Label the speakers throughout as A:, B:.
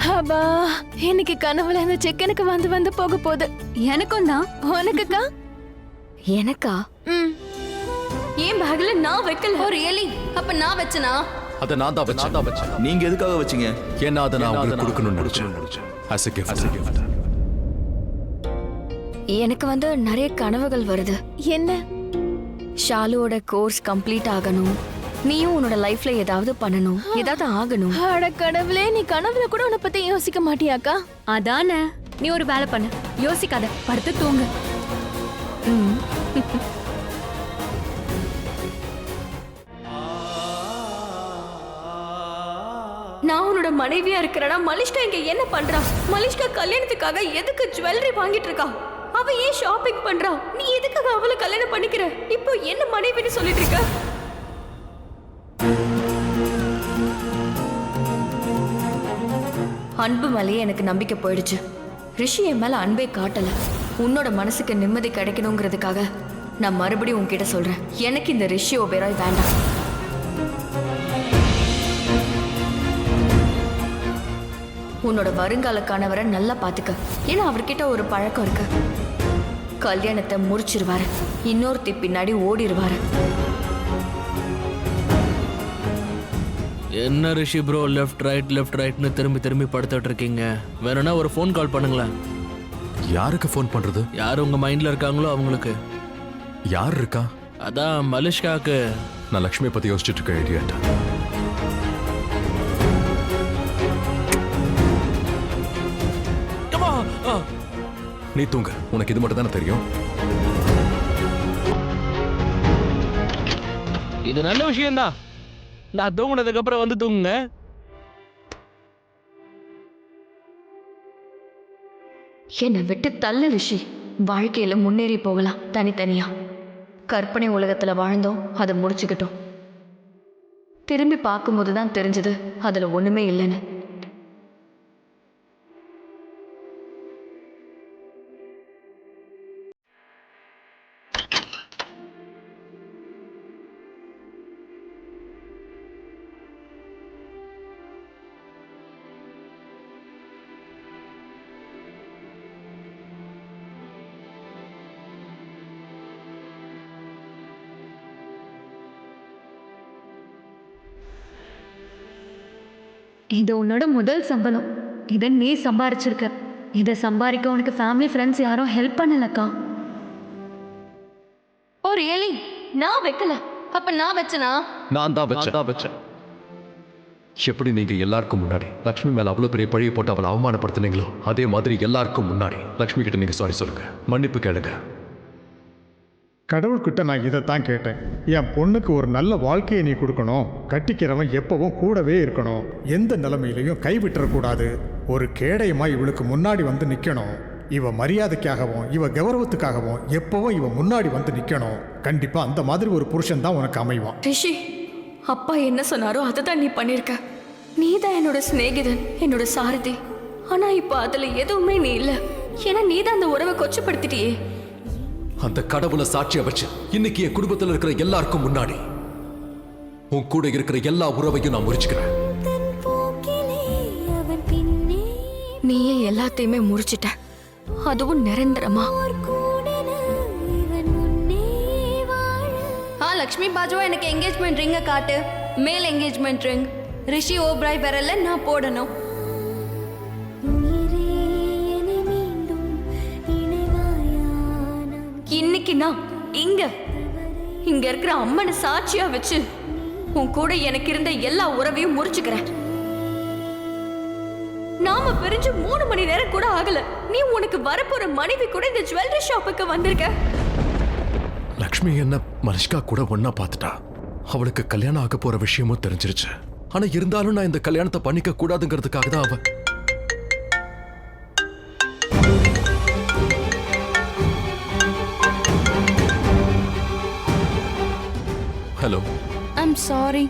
A: அப்பா இன்னைக்கு கனவுல இந்த செக் எனக்கு வந்து வந்து போக போகுது.
B: எனக்கும் தான்.
A: உனக்குக்கா?
B: எனக்கா?
A: ஏன் பேக்ல நான் வைக்கல?
B: ஓ ரியலி? அப்ப நான் வச்சனா?
C: அத நான் தான் வச்சேன்.
D: நீங்க எதுக்காக வச்சீங்க?
C: ஏன்னா அதை நான் உங்களுக்கு கொடுக்கணும்னு நினைச்சேன். as a gift.
B: எனக்கு வந்து நிறைய கனவுகள் வருது.
A: என்ன?
B: ஷாலுவோட கோர்ஸ் கம்ப்ளீட் ஆகணும், நீயும் உன்னோட லைஃப்ல ஏதாவது பண்ணணும், ஏதாவது ஆகணும்.
A: அட கடவுளே, நீ கனவுல கூட உன்னை பத்தி யோசிக்க மாட்டியாக்கா?
B: அதானே. நீ ஒரு வேலை பண்ணு, யோசிக்காத, படுத்து தூங்கு.
A: நான் உன்னோட மனைவியா இருக்கிறனா மலிஷ்கா இங்க என்ன பண்றா? மலிஷ்கா கல்யாணத்துக்காக எதுக்கு ஜுவல்லரி வாங்கிட்டு இருக்கா? அவ ஏன் ஷாப்பிங் பண்றா? நீ எதுக்காக அவளை கல்யாணம் பண்ணிக்கிற? இப்போ என்ன மனைவின்னு சொல்லிட்டு இருக்க?
B: அன்பு மேலேயே எனக்கு நம்பிக்கை போயிடுச்சு. ரிஷி என் மேல அன்பே காட்டல. உன்னோட மனசுக்கு நிம்மதி கிடைக்கணுங்கிறதுக்காக நான் மறுபடியும் உன்கிட்ட சொல்றேன், எனக்கு இந்த ரிஷி ஓபேராய் வேண்டாம். உன்னோட வருங்கால கணவரை நல்லா பாத்துக்க. ஏன்னா அவர்கிட்ட ஒரு பழக்கம் இருக்கு, கல்யாணத்தை முடிச்சிருவாரு, இன்னொருத்தி பின்னாடி ஓடிடுவாரு.
E: என்ன ரிஷி ப்ரோ லெஃப்ட் ரைட்னு திரும்பி திரும்பி படுத்துட்டு இருக்கீங்க? வேணும்னா ஒரு ஃபோன் கால் பண்ணுங்களேன்.
C: யாருக்கு ஃபோன் பண்றது?
E: யார் உங்க மைண்ட்ல இருக்காங்களோ அவங்களுக்கு.
C: யார் இருக்கா?
E: அதான் மலிஷ்காக்கு.
C: நான் லக்ஷ்மியை பத்தி யோசிச்சுட்டு இருக்கேன். இடியட். நீ தூங்க, உனக்கு இது மட்டும் தானே தெரியும்.
E: இது நல்ல விஷயம்தான். நான் தூங்குனதுக்கு அப்புறம் வந்து தூங்குங்க.
B: என்னை விட்டு தள்ளு ரிஷி. வாழ்க்கையில முன்னேறி போகலாம் தனித்தனியா. கற்பனை உலகத்துல வாழ்ந்தோம், அதை முடிச்சுக்கிட்டோம். திரும்பி பார்க்கும்போது தான் தெரிஞ்சது அதுல ஒண்ணுமே இல்லைன்னு.
F: இது உன்னோட முதல் சம்பளம். இதை நீ சம்பாரிச்சிருக்க. இதை சம்பாதிக்க உனக்கு ஃபேமிலி ஃப்ரெண்ட்ஸ் யாரும் ஹெல்ப் பண்ணலக்கா.
B: ஓ ரியலி? நான் வைக்கல, அப்ப நான் வச்சனா?
C: நான் தான் வச்சேன். எப்படி நீங்க எல்லாருக்கும் முன்னாடி லக்ஷ்மி மேல அவ்வளவு பெரிய பழியை போட்டு அவளை அவமானப்படுத்தினீங்களோ, அதே மாதிரி எல்லாருக்கும் முன்னாடி லக்ஷ்மி கிட்ட நீங்க சாரி சொல்லுங்க, மன்னிப்பு கேளுங்க.
G: கடவுள்கிட்ட நான் இதைத்தான் கேட்டேன். என் பொண்ணுக்கு ஒரு நல்ல வாழ்க்கையை நீ கொடுக்கணும், கட்டிக்கிறவன் எப்பவும் கூடவே இருக்கணும், எந்த நிலைமையிலையும் கைவிட்டுறக்கூடாது, ஒரு கேடயமா இவளுக்கு முன்னாடி வந்து நிற்கணும், இவ மரியாதைக்காகவும் இவ கௌரவத்துக்காகவும் எப்பவும் இவ முன்னாடி வந்து நிற்கணும். கண்டிப்பா அந்த மாதிரி ஒரு புருஷன் தான் உனக்கு அமைவான்.
A: ரிஷி, அப்பா என்ன சொன்னாரோ அதை தான் நீ பண்ணிருக்க. நீ தான் என்னோட சிநேகிதன், என்னோட சாரதி. ஆனா இப்ப அதுல எதுவுமே நீ இல்ல. ஏன்னா நீ தான் அந்த உறவை கொச்சப்படுத்திட்டியே.
C: அந்த கடவுளை சாட்சியா வச்சு இன்னைக்கு என் குடும்பத்தில் இருக்கிற எல்லாருக்கும் முன்னாடி உன் கூட இருக்கிற எல்லா உறவையும் நான் முறிச்சுக்கிறேன்.
B: நீயே எல்லாத்தையுமே முறிச்சிட்ட, அதுவும் நிரந்தரமா.
A: லக்ஷ்மி பாஜுவா எனக்கு என்கேஜ்மெண்ட் ரிங்க காட்டு. மேல் என்கேஜ்மெண்ட் ரிங் ரிஷி ஓப்ராய் விரல்ல நான் போடணும். இன்னைக்கு நான் இங்க இருக்கிற அம்மனை சாட்சியா வச்சு உன் கூட எனக்கு இருந்த எல்லா உறவையும் முறிச்சுக்கிறேன். நாம பிரிஞ்சு 3 மணி நேரம் கூட ஆகல. நீ உனக்கு வரப்போற மனைவி கூட இந்த ஜுவல்லரி ஷாப்புக்கு வந்திருக்க.
C: லக்ஷ்மி என்ன மலிஷ்கா கூட ஒன்னா பார்த்துட்டா. அவளுக்கு கல்யாணம் ஆக போற விஷயமும் தெரிஞ்சிருச்சு. ஆனா இருந்தாலும் நான் இந்த கல்யாணத்தை பண்ணிக்க கூடாதுங்கிறதுக்காக தான் அவ. Hello,
A: I'm sorry.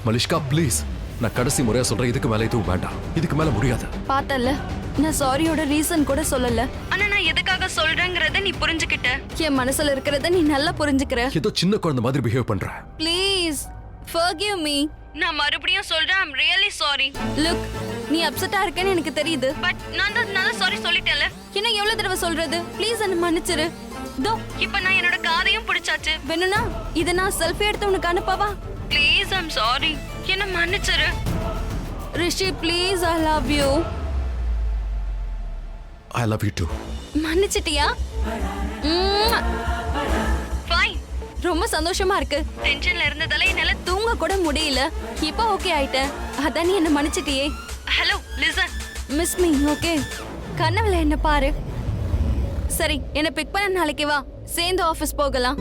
C: Malishka please, நான் கடைசி முறையா சொல்றேன், இதுக்கு மேல எதுவும் வேண்டாம். இதுக்கு மேல முடியாது.
A: பார்த்தல, நான் சாரியோட ரீசன் கூட சொல்லல. ஆனா நான் எதுக்காக சொல்றேங்கறத நீ புரிஞ்சுக்கிட்ட. என் மனசுல இருக்கிறத நீ நல்லா புரிஞ்சுக்கிற.
C: ஏதோ சின்ன குழந்தை மாதிரி பிஹேவ் பண்ற.
A: Please forgive me. நான் மறுபடியும் சொல்றேன், I'm really sorry. Look, நீ நீ அப்செட்டா இருக்கேன்னு எனக்கு தெரியுது. பட் நான் தான் சாரி சொல்லிட்டேன்ல. இன்னும் எவ்வளவு தடவை சொல்றது? ப்ளீஸ் என்ன மன்னிச்சிரு. தோ இப்ப நான் என்னோட காரையும் பிடிச்சாச்சு. வேணும்னா இதை நான் செல்ஃபி எடுத்து உனக்கு அனுப்பவா? Please I'm sorry. என்ன மன்னிச்சிரு. Rishi please, I love you.
C: I love you too.
A: மன்னிச்சிட்டியா? ஃபைன். ரொம்ப சந்தோஷமா இருக்கு. டென்ஷன்ல இருந்ததால என்னால தூங்க கூட முடியல. இப்போ ஓகே ஆயிட்டேன். அதான் நீ என்ன மன்னிச்சிட்டியே. Hello listen, miss me okay? கனவுல என்ன பாரு. சரி, என்ன பிக் பண்ண நாளைக்கு வா, சேர்ந்து ஆபீஸ் போகலாம்.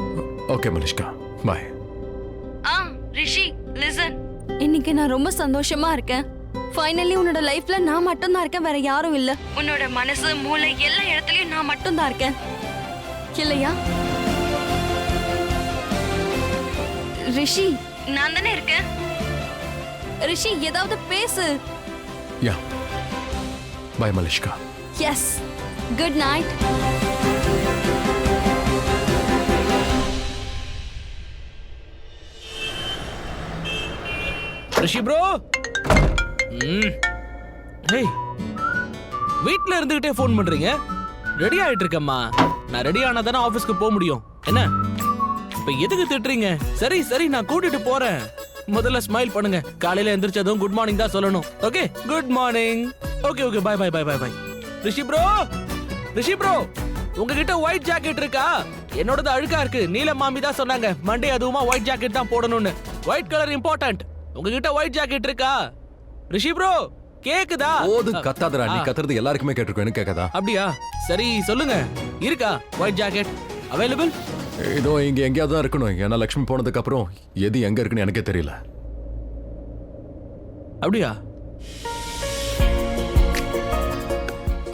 C: Okay Malishka, bye.
A: Rishi listen, இன்னைக்கு நான் ரொம்ப சந்தோஷமா இருக்கேன். ஃபைனலி உன்னோட லைஃப்ல நான் மட்டும் தான் இருக்கேன், வேற யாரும் இல்ல. உன்னோட மனசு மூளை எல்லா இடத்துலயும் நான் மட்டும் தான் இருக்கேன், இல்லையா? ரிஷி, நான் தானே இருக்கேன். ரிஷி ஏதாவது பேசு.
C: Yeah, bye Malishka.
A: Yes, good night.
E: Rishi bro. Hey, வீட்ல இருந்துகிட்டே ஃபோன் பண்றீங்க? ரெடி ஆயிட்டு இருக்கேம்மா. நான் ரெடி ஆனா தானே ஆபீஸ்க்கு போக முடியும். என்ன இப்ப எதுக்கு திட்டுறீங்க? சரி சரி, நான் கூட்டிட்டு போறேன். முதல்ல ஸ்மைல் பண்ணுங்க. காலையில எந்திரிச்சதும் குட் மார்னிங் தான் சொல்லணும். Okay, good morning. Okay okay, bye bye bye bye bye. Rishi bro, Rishi bro, உங்ககிட்ட ஒயிட் ஜாக்கெட் இருக்கா? என்னோடது அழுக்கா இருக்கு. நீல மாமி தான் சொன்னாங்க மண்டே அதுவுமா ஒயிட் ஜாக்கெட் தான் போடணும்னு. White colour important. உங்ககிட்ட ஒயிட் ஜாக்கெட் இருக்கா? ரிஷி ப்ரோ, கேக்குதா?
C: ஓது கத்தாதடா, நீ கத்துறது எல்லாருக்குமே கேட்டிருக்கேன்னு கேட்காதா?
E: அப்படியா? சரி சொல்லுங்க, இருக்கா ஒயிட் ஜாக்கெட் அவைலபிள்?
C: இதோ இங்க எங்கேயாவது தான் இருக்கணும். ஏன்னா லக்ஷ்மி போனதுக்கு அப்புறம் எது எங்க இருக்குன்னு எனக்கே தெரியல.
E: அப்படியா?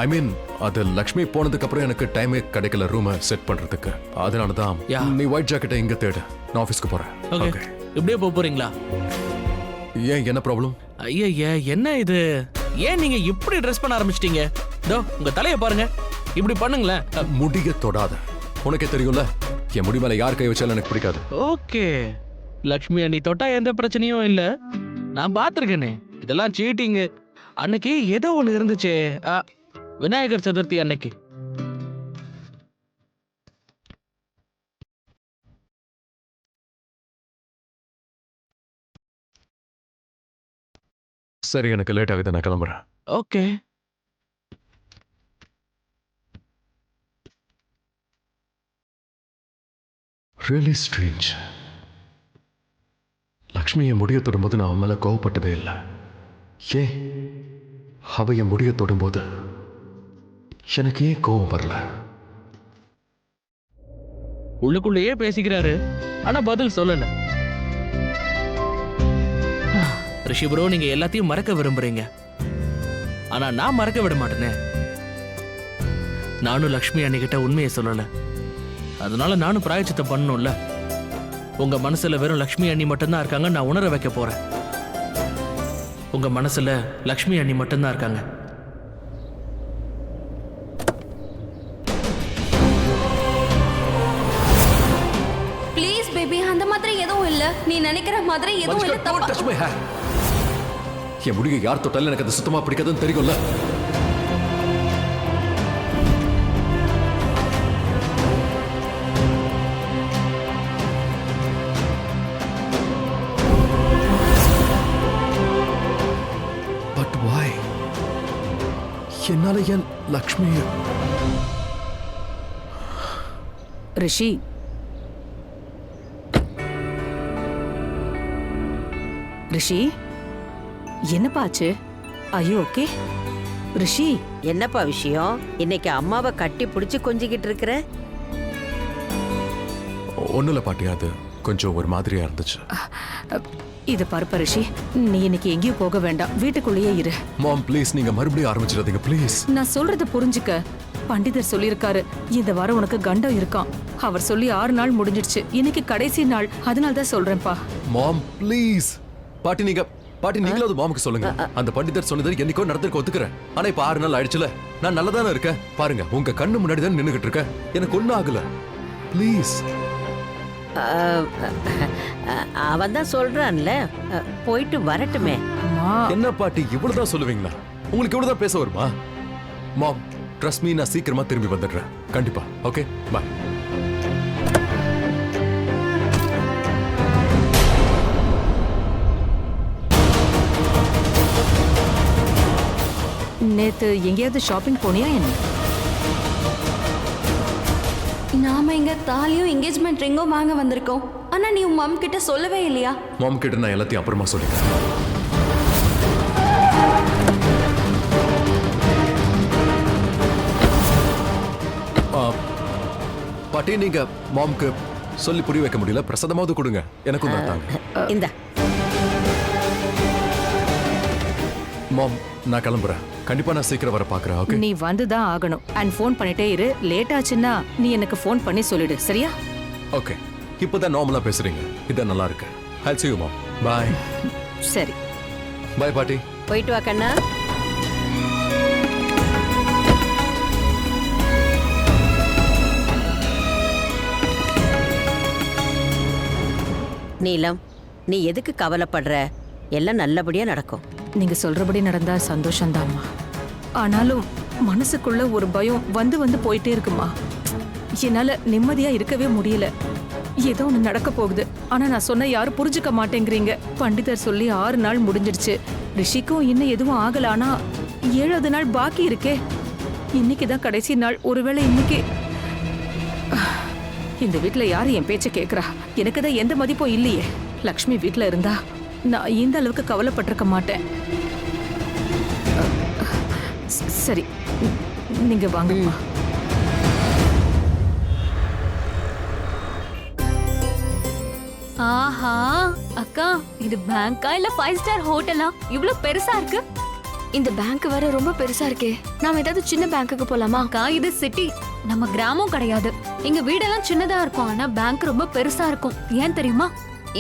C: ஐ மீன், அது லக்ஷ்மி போனதுக்கு அப்புறம் எனக்கு டைமே கிடைக்கல ரூமை செட் பண்றதுக்கு. அதனால தான் நீ ஒயிட் ஜாக்கெட்டை இங்க தேடு. நான் ஆபீஸ்க்கு போறேன்.
E: ஓகே, இப்படியே போறீங்களா?
C: ஏன், என்ன ப்ராப்ளம்?
E: ஐயா, என்ன இது? ஏன் நீங்க இப்படி ட்ரெஸ் பண்ண ஆரம்பிச்சிட்டீங்க? இதோ உங்க தலைய பாருங்க, இப்படி பண்ணுங்களேன்.
C: முடிய தொடாத. உனக்கே தெரியும்ல, என் முடி மேல யார் கை வச்சாலும் எனக்கு பிடிக்காது.
E: ஓகே, லக்ஷ்மி அண்ணி தொட்டா எந்த பிரச்சனையும் இல்ல. நான் பாத்திருக்கேனே, இதெல்லாம் சீட்டிங். அன்னைக்கு ஏதோ ஒண்ணு இருந்துச்சே, விநாயகர் சதுர்த்தி அன்னைக்கு.
C: சரி, எனக்கு லேட் ஆகுது, நான் கிளம்புறேன்.
E: ஓகே.
C: Really strange. லக்ஷ்மி என் முடிய தொடும்போது நான் அவன் மேல கோவப்பட்டதே இல்லை. ஏன் அவ என் முடிய தொடும்போது எனக்கு ஏன் கோவம் வரல?
E: உள்ளுக்குள்ளேயே பேசிக்கிறாரு, ஆனா பதில் சொல்லல. ரிஷி ப்ரோ, நீங்க எல்லாத்தையும் மறக்க விரும்புறீங்க, ஆனா நான் மறக்க விட மாட்டேனே. நானும் லக்ஷ்மி அன்னிக்கிட்ட உண்மையை சொல்லல, அதனால நானும் பிராயச்சித்தம் பண்ணணும்ல. உங்க மனசுல வெறும் லக்ஷ்மி அண்ணி மட்டும்தான் இருக்காங்க, நான் உணர வைக்க போறேன். உங்க மனசுல லக்ஷ்மி அண்ணி மட்டும்தான் இருக்காங்க.
A: ப்ளீஸ் பேபி, அந்த மாதிரி எதுவும் இல்ல. நீ நினைக்கிற மாதிரி எதுவும் இல்ல.
C: Don't touch my hair. என் முடிய யார் தொட்டாலும் எனக்கு அது சுத்தமா பிடிக்காதுன்னு தெரியும்ல. But why? என்னால ஏன் லக்ஷ்மிய?
D: ரிஷி, ரிஷி, என்னப்பா ஆச்சு? ஐயோ ஓகே. ரிஷி,
H: என்னப்பா விஷயம்? இன்னைக்கு அம்மாவை கட்டி பிடிச்சு கொஞ்சிக்கிட்டு இருக்கிற?
C: ஒண்ணுல பாட்டி, அது கொஞ்சம் ஒரு மாதிரியா இருந்துச்சு.
D: இது பாருப்பா ரிஷி, நீ இன்னைக்கு எங்கேயும் போக வேண்டாம், வீட்டுக்குள்ளேயே இரு.
C: மாம் ப்ளீஸ், நீங்க மறுபடியும் ஆரம்பிச்சிடாதீங்க ப்ளீஸ்.
D: நான் சொல்றத புரிஞ்சுக்க. பண்டிதர் சொல்லியிருக்காரு, இந்த வாரம் உனக்கு கண்டம் இருக்கான். அவர் சொல்லி 6 நாள் முடிஞ்சிடுச்சு, இன்னைக்கு கடைசி நாள். அதனால தான் சொல்றேன்ப்பா.
C: மாம் ப்ளீஸ். பாட்டி நீங்களும் அது மாமுக்கு சொல்லுங்க. அந்த பண்டிதர் சொன்னது என்னைக்கோ நடந்திருக்க ஒத்துக்கிறேன். ஆனா இப்ப 6 நாள் ஆயிடுச்சுல, நான் நல்லதானே இருக்கேன். பாருங்க, உங்க கண்ணு முன்னாடி தான் நின்னுகிட்டு இருக்கேன். எனக்கு ஒன்னும் ஆகல. ப்ளீஸ்.
H: அவன் தான் சொல்றான்ல, போயிட்டு வரட்டுமே.
D: அம்மா
C: என்ன பாட்டி இவ்வளவுதான் சொல்லுவீங்களா? உங்களுக்கு இவ்வளவுதான் பேச வருமா? மாம், ட்ரஸ்ட் மீ, நான் சீக்கிரமா திரும்பி வந்துடுறேன். கண்டிப்பா. ஓகே, பாய்.
D: நேத்து எங்கேயாவது ஷாப்பிங் போனியா என்ன?
A: நாம இங்க தாலியும் என்கேஜ்மெண்ட் ரிங்கும் வாங்க வந்திருக்கோம். ஆனா நீ உன் மம் கிட்ட சொல்லவே இல்லையா?
C: மாம் கிட்ட நான் எல்லாத்தையும் அப்புறமா சொல்லிக்கிறேன். பாட்டி, நீங்க மாம்க்கு சொல்லி புரிய வைக்க முடியல, பிரசாதமாவது கொடுங்க, எனக்கும் தான் தாங்க.
H: இந்த
C: மாம், நான் கிளம்புறேன். கண்டிப்பா நான் சீக்கிரம் வர பாக்குறேன். ஓகே,
D: நீ வந்துதான் ஆகணும். அண்ட் ஃபோன் பண்ணிட்டே இரு. லேட் ஆச்சுன்னா நீ எனக்கு ஃபோன் பண்ணி சொல்லிடு, சரியா?
C: ஓகே. இப்பதான் நார்மலா பேசுறீங்க, இதான் நல்லா இருக்கு. I'll see you, Mom. Bye.
D: சரி,
C: Bye, பாட்டி.
H: போயிட்டு வா கண்ணா. நீலம், நீ எதுக்கு கவலைப்படுற? எல்லாம் நல்லபடியா நடக்கும்.
D: நீங்க சொல்றபடி நடந்தா சந்தோஷம்தாம்மா. ஆனாலும் மனசுக்குள்ள ஒரு பயம் வந்து வந்து போயிட்டே இருக்குமா. என்னால நிம்மதியா இருக்கவே முடியல. ஏதோ ஒண்ணு நடக்க போகுது. ஆனா நான் சொன்ன யாரும் புரிஞ்சுக்க மாட்டேங்கிறீங்க. பண்டிதர் சொல்லி 6 நாள் முடிஞ்சிடுச்சு. ரிஷிக்கும் இன்னும் எதுவும் ஆகல. ஆனா 7வது நாள் பாக்கி இருக்கே. இன்னைக்கு தான் கடைசி நாள். ஒருவேளை இன்னைக்கு இந்த வீட்ல யாரு என் பேச்ச கேக்குறா? எனக்கு தான் எந்த மதிப்பும் இல்லையே. லக்ஷ்மி வீட்ல இருந்தா நான் இந்த அளவுக்கு கவலைப்பட்டிருக்க மாட்டேன். சரி, நீங்க வாங்கம்மா.
A: ஆஹா அக்கா, இது பேங்கா இல்ல 5 ஸ்டார் ஹோட்டலா? இவ்ளோ பெருசா இருக்கு.
B: இந்த பேங்க் வேற ரொம்ப பெருசா இருக்கே. நாம ஏதாவது சின்ன பேங்க்குக்கு போலாமா?
A: அக்கா, இது சிட்டி, நம்ம கிராமம் கிடையாது. எங்க வீடெல்லாம் சின்னதா இருக்கும், ஆனா பேங்க் ரொம்ப பெருசா இருக்கும். ஏன் தெரியுமா?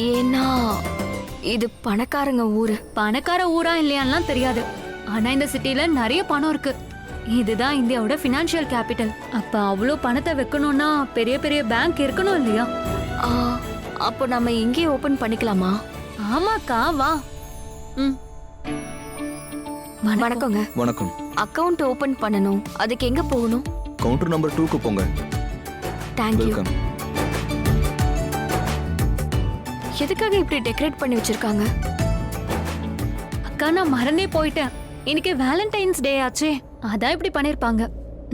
B: ஏன்னா இது பணக்காரங்க ஊரு.
A: பணக்கார ஊரா இல்லையான்லாம் தெரியாது, ஆனா இந்த சிட்டில நிறைய பணம் இருக்கு. இதுதான் இந்தியாவோட ஃபினான்ஷியல் கேபிட்டல். அப்ப அவ்வளோ பணத்தை வைக்கணும்னா பெரிய பெரிய பேங்க் இருக்கணும் இல்லையா?
B: ஆ, அப்போ நம்ம இங்கே ஓபன் பண்ணிக்கலாமா?
A: ஆமாக்கா, வா. ம்,
B: வணக்கங்க.
I: வணக்கம்.
B: அக்கவுண்ட் ஓபன் பண்ணணும். அதுக்கு எங்க போகணும்?
I: கவுண்டர் நம்பர் 2க்கு போங்க.
B: தேங்க்யூ.
I: வெல்கம்.
B: எதுக்காக இப்படி டெக்கரேட் பண்ணி வச்சிருக்காங்க?
A: அக்கா, நான் மறந்தே போயிட்டேன். இன்னைக்கு வேலண்டைன்ஸ் டே ஆச்சே, அதான் இப்படி பண்ணிருப்பாங்க.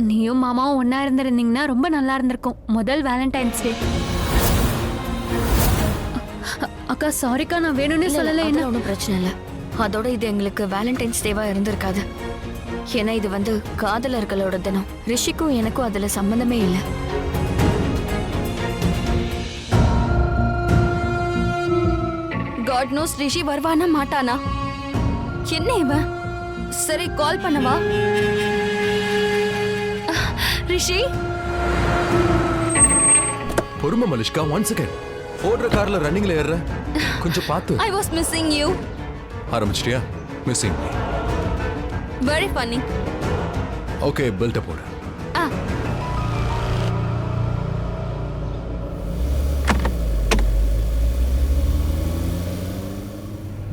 A: நீயும் மாமாவும் ஒன்னா இருந்திருந்தீங்கன்னா ரொம்ப நல்லா இருந்திருக்கும். முதல் வேலண்டைன்ஸ் டே. அக்கா, சாரிக்கா, நான் வேணும்னே சொல்லல. என்ன
B: ஒன்றும் பிரச்சனை இல்லை. அதோட இது எங்களுக்கு வேலண்டைன்ஸ் டேவா இருந்திருக்காது. ஏன்னா இது வந்து காதலர்களோட தினம். ரிஷிக்கும் எனக்கும் அதுல சம்பந்தமே இல்லை.
A: காட் நோஸ் ரிஷி வருவானா மாட்டானா? என்ன இவன்? சரி, கால் பண்ணவா? ரிஷி,
C: பொறுமை மலிஷ்கா, 1 செகண்ட். ஓடுற கார்ல ரன்னிங்ல ஏறுற, கொஞ்சம் பார்த்து.
A: I was missing you.
C: ஆரம்பிச்சிட்டியா? Missing.
A: Very funny.
C: Okay, belt போடு.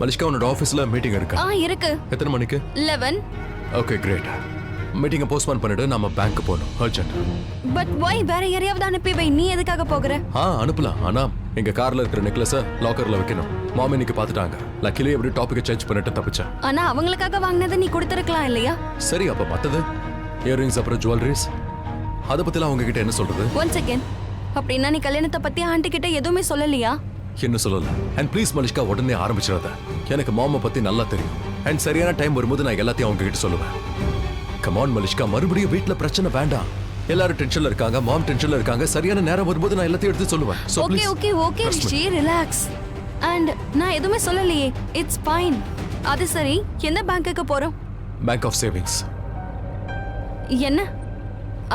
C: மலிஷ்கா, உன்னோட ஆபீஸ்ல மீட்டிங் இருக்கா?
A: இருக்கு.
C: எத்தனை மணிக்கு?
A: 11.
C: Okay, great. மீட்டிங்கை போஸ்ட்போன் பண்ணிட்டு நாம பேங்க் போகணும். அர்ஜென்ட்.
A: But why? வேற யாரையாவது அனுப்பி வை. நீ எதுக்காக போகிற?
C: அனுப்பலாம். ஆனா எங்க கார்ல இருக்கிற நெக்லஸ லாக்கர்ல வைக்கணும். மாமி இன்னைக்கு பாத்துட்டாங்க. லக்கிலி எப்படி டாபிக்கை சேஞ்ச் பண்ணிட்டு தப்பிச்சேன்.
A: ஆனா அவங்களுக்காக வாங்கினதை நீ கொடுத்துருக்கலாம் இல்லையா?
C: சரி, அப்ப மத்தது இயரிங்ஸ் அப்புறம் ஜுவல்லரிஸ் அத பத்திலாம் அவங்க கிட்ட என்ன சொல்றது?
A: One second. அப்படின்னா நீ கல்யாணத்தை பத்தி ஆண்டி கிட்ட எதுவுமே சொல்லலையா?
C: என்ன சொல்லல. அண்ட் ப்ளீஸ் மலிஷ்கா, உடனே ஆரம்பிச்சிடாத. எனக்கு மாமா பத்தி நல்லா தெரியும். அண்ட் சரியான டைம் வரும்போது நான் எல்லாத்தையும் அவங்க கிட்ட சொல்லுவேன். கமான் மலிஷ்கா, மறுபடியும் வீட்ல பிரச்சனை வேண்டாம். எல்லாரும் டென்ஷன்ல இருக்காங்க, மாம் டென்ஷன்ல இருக்காங்க. சரியான நேரம் வரும்போது நான் எல்லாத்தையும் எடுத்து சொல்லுவேன். So
A: okay
C: please.
A: Okay okay Rishi, relax. And நான் எதுவுமே சொல்லலையே. It's fine. அது சரி, எந்த பேங்க்குக்கு போறோம்?
C: Bank of savings.
A: என்ன?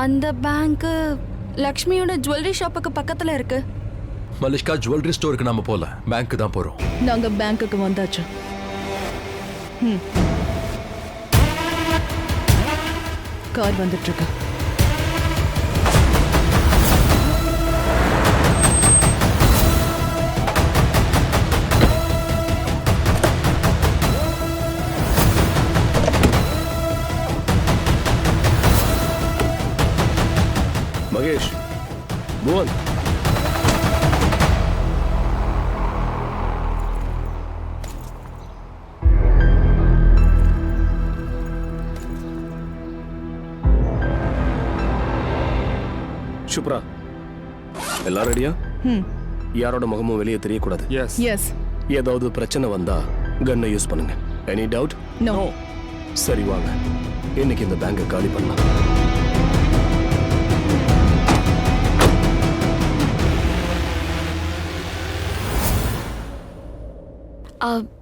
A: அந்த பேங்க் லக்ஷ்மியோட ஜுவல்லரி ஷாப்புக்கு பக்கத்துல இருக்கு.
C: மலிஷ்கா, ஜுவல்லரி ஸ்டோருக்கு நாம போல, பேங்க் தான் போறோம்.
D: நாங்க பேங்க்குக்கு வந்தாச்சு. கார் வந்துட்டு இருக்கு.
I: சுப்ரா எல்லாம் ரெடியா? யாரோட முகமும் வெளியே தெரியக்கூடாது.
D: எஸ்.
I: ஏதாவது பிரச்சனை வந்தா கன்னை யூஸ் பண்ணுங்க. Any doubt?
D: நோ.
I: சரி வாங்க, இன்னைக்கு இந்த பேங்கை காலி பண்ணலாம்.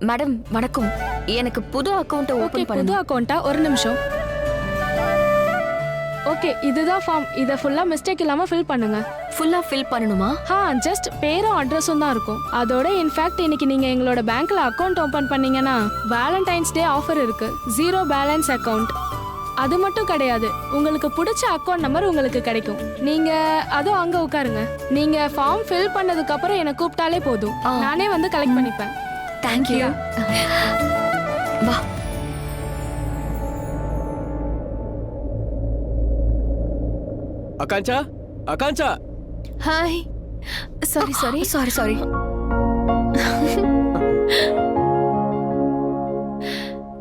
B: மேடம் வணக்கம். எனக்கு புது அக்கவுண்ட்
J: ஓகே,
B: ஓபன்
J: புது
B: பண்ணணும்.
J: அக்கௌண்ட்டா? ஒரு நிமிஷம். ஓகே, இதுதான் ஃபார்ம். இதை ஃபுல்லா மிஸ்டேக் இல்லாம ஃபில் பண்ணுங்க.
B: ஃபுல்லா ஃபில் பண்ணணுமா?
J: ஜஸ்ட் பேரும் அட்ரஸும் தான் இருக்கும். அதோட இன்ஃபேக்ட் இன்னைக்கு நீங்க எங்களோட பேங்க்ல அக்கௌண்ட் ஓபன் பண்ணீங்கன்னா வேலண்டைன்ஸ் டே ஆஃபர் இருக்கு. 0 பேலன்ஸ் அக்கவுண்ட். அது மட்டும் கிடையாது, உங்களுக்கு பிடிச்ச அக்கௌண்ட் நம்பர் உங்களுக்கு கிடைக்கும். நீங்க அதுவும் அங்க உட்காருங்க. நீங்க ஃபார்ம் ஃபில் பண்ணதுக்கு அப்புறம் என்ன கூப்பிட்டாலே போதும், நானே வந்து கலெக்ட் பண்ணிப்பேன்.
B: தேங்க்யூ. வா.
I: Akanksha, Akanksha.
J: Hi. Sorry sorry
B: sorry sorry.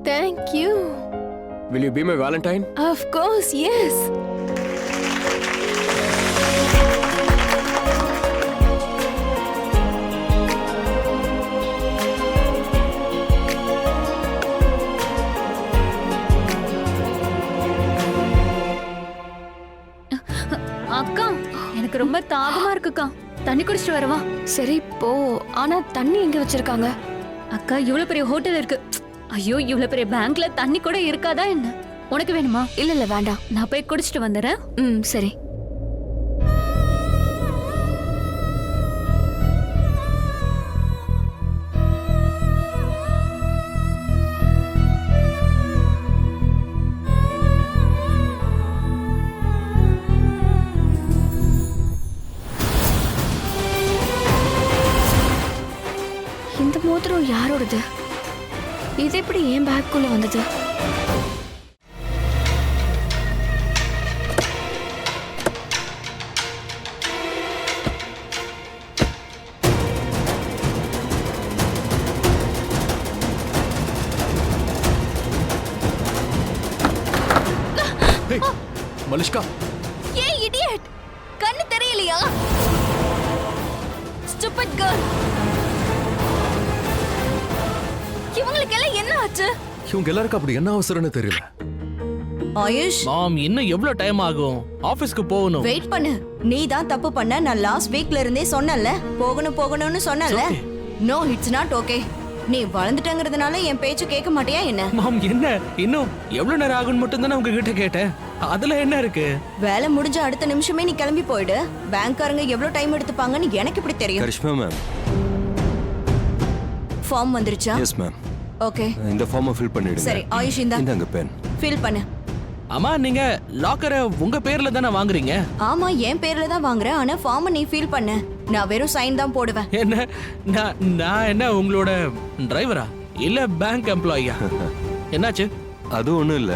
J: Thank you.
I: Will you be my Valentine?
J: Of course, yes.
A: அக்கா எனக்கு ரொம்ப தாகமா இருக்குக்கா, தண்ணி குடிச்சிட்டு வரவா?
B: சரி போ. ஆனா தண்ணி எங்க வச்சிருக்காங்க?
A: அக்கா இவ்வளவு பெரிய ஹோட்டல் இருக்கு. ஐயோ இவ்வளவு பெரிய பேங்க்ல தண்ணி கூட இருக்காதா என்ன? உனக்கு வேணுமா?
B: இல்ல இல்ல வேண்டாம்.
A: நான் போய் குடிச்சிட்டு வந்துடுறேன்.
B: சரி. இந்த மோதிரம் யாரோடது? இது எப்படி என் பேக்குள்ள வந்தது?
C: மலிஷ்கா,
A: ஏய் இடியட், கண்ணு தெரியலையா? Stupid girl. இவங்களுக்கு எல்லாம் என்ன ஆச்சு?
C: இவங்க எல்லாருக்கும் அப்படி என்ன அவசரம்னு தெரியல.
H: ஆயுஷ்,
E: மாம், இன்னும் எவ்வளவு டைம் ஆகும்? ஆபீஸ்க்கு போகணும்.
H: வெயிட் பண்ணு. நீ தான் தப்பு பண்ண. நான் லாஸ்ட் வீக்ல இருந்தே சொன்னேன்ல, போகணும்னு சொன்னேன்ல. No, it's not okay. நீ வளர்ந்துட்டங்கிறதுனால என் பேச்சு கேட்க மாட்டியா என்ன?
E: மாம், என்ன இன்னும் எவ்வளவு நேரம் ஆகும்னு மட்டும் தானே உங்ககிட்ட கேட்டேன். அதுல என்ன இருக்கு?
H: வேலை முடிஞ்ச அடுத்த நிமிஷமே நீ கிளம்பி போயிடு. பேங்க்காரங்க எவ்வளவு டைம் எடுத்துப்பாங்கன்னு எனக்கு எப்படி தெரியும்?
K: கரிஷ்மா மேம்.
H: ஃபார்ம் வந்துருச்சா?
K: Yes ma'am.
H: ஓகே,
K: இந்த ஃபார்மை ஃபில் பண்ணிடுங்க.
H: சரி ஆயுஷ்,
K: இந்தாங்க பென்.
H: ஃபில் பண்ணு.
E: அம்மா, நீங்க லாக்கரை உங்க பேர்ல தானே வாங்குறீங்க?
H: ஆமா, என் பேர்ல தான் வாங்குறேன். ஆனா ஃபார்மை நீ ஃபில் பண்ணு. நான் வெறும் சைன் தான் போடுவேன்.
E: என்ன நான் என்ன உங்களோட டிரைவரா இல்ல பேங்க் எம்ப்ளாயியா? என்னாச்சு?
K: அது ஒண்ணும் இல்ல,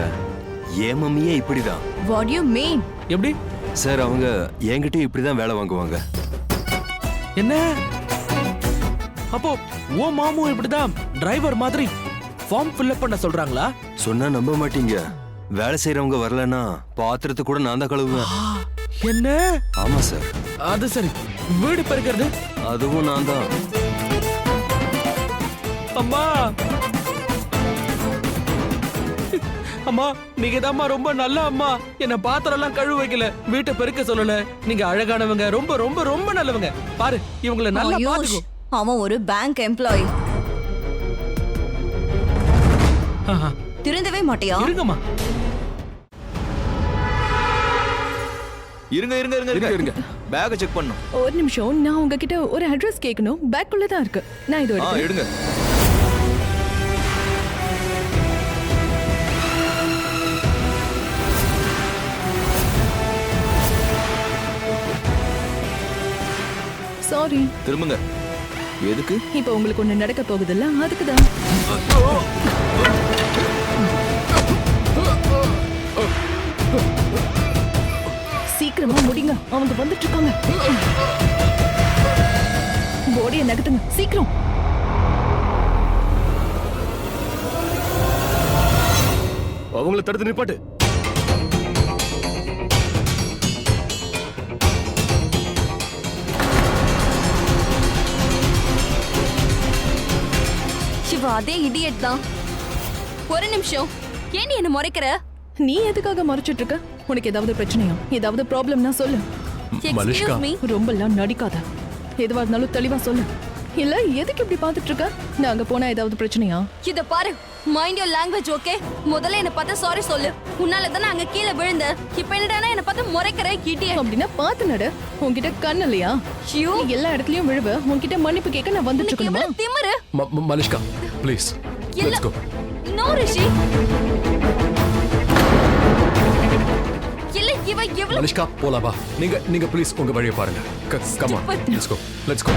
K: என் மம்மியே இப்படிதான்.
H: What you mean?
E: எப்படி?
K: சார், அவங்க என்கிட்டயும் இப்படிதான் வேலை வாங்குவாங்க.
E: என்ன? அப்போ ஓ மாமும் இப்படிதான் டிரைவர் மாதிரி ஃபார்ம் ஃபில் பண்ண சொல்றாங்களா?
K: சொன்னா நம்ப மாட்டீங்க. வேலை செய்யறவங்க வரலன்னா பாத்திரத்தை கூட நான் தான் கழுவுவேன்.
E: என்ன?
K: ஆமா சார்.
E: அது சரி, வீடு பெருக்கிறது
K: அதுவும் நான் தான்.
E: அம்மா, அம்மா, நீங்க தாம்மா ரொம்ப நல்ல அம்மா. என்ன பாத்திரம் எல்லாம் கழுவ வைக்கல, வீட்டை பெருக்க சொல்லல. நீங்க அழகானவங்க, ரொம்ப ரொம்ப ரொம்ப நல்லவங்க. பாரு, இவங்கள நல்லா
H: ஆயுஷ்,
E: பாத்துக்கோ.
H: அவன் ஒரு பேங்க் எம்ப்ளாயி. திருந்தவே மாட்டியா?
E: இருங்கம்மா.
K: இருங்க இருங்க இருங்க இருங்க, பேக்கை செக் பண்ணணும்.
D: ஒரு நிமிஷம், நான் உங்ககிட்ட ஒரு அட்ரஸ் கேட்கணும். பேக்குள்ள தான் இருக்கு. நான் இது
K: எடுங்க.
D: சாரி.
K: திரும்புங்க. எதுக்கு?
D: இப்போ உங்களுக்கு ஒண்ணு நடக்க போகுதுல்ல, அதுக்கு தான். சீக்கிரமா முடிங்க, அவங்க வந்துட்டு இருக்காங்க. போடியை நகட்டுங்க சீக்கிரம்.
I: அவங்கள தடுத்து நிப்பாட்டு.
A: இவ அதே இடியட் தான். ஒரு நிமிஷம், ஏன் நீ என்ன முறைக்கிற?
D: நீ எதுக்காக மறைச்சிட்டு இருக்க? உனக்கு ஏதாவது பிரச்சனையா? ஏதாவது ப்ராப்ளம்னா சொல்லு.
C: Malishka
A: Excuse me.
D: ரொம்பலாம் நடிக்காத. எதுவா இருந்தாலும் தெளிவா சொல்லு. இல்ல எதுக்கு இப்படி பார்த்துட்டு இருக்க? நான் அங்க போனா ஏதாவது பிரச்சனையா?
A: இத பாரு, மைண்ட் யுவர் லாங்குவேஜ், ஓகே? முதல்ல என்ன பார்த்து சாரி சொல்லு. உன்னால தான் நான் அங்க கீழே விழுந்தேன். இப்போ என்னடா என்ன பார்த்து முறைக்கிற இடியட்?
D: அப்படின்னா பார்த்து நட. உன்கிட்ட கண் இல்லையா?
A: யூ
D: நீ எல்லா இடத்துலயும் விழுவ. உன்கிட்ட மன்னிப்பு கேட்க நான் வந்துட்டு
A: உனக்கு
D: இருக்கணுமா?
A: எவ்வளவு திமிரு?
C: மலிஷ்கா ப்ளீஸ்
A: இல்ல.
C: Let's go.
A: நோ ரிஷி. இல்ல இவ எவ்வளவு
C: மலிஷ்கா போலாம் வா. நீங்க ப்ளீஸ் உங்க வழியை பாருங்க. Come on, let's go.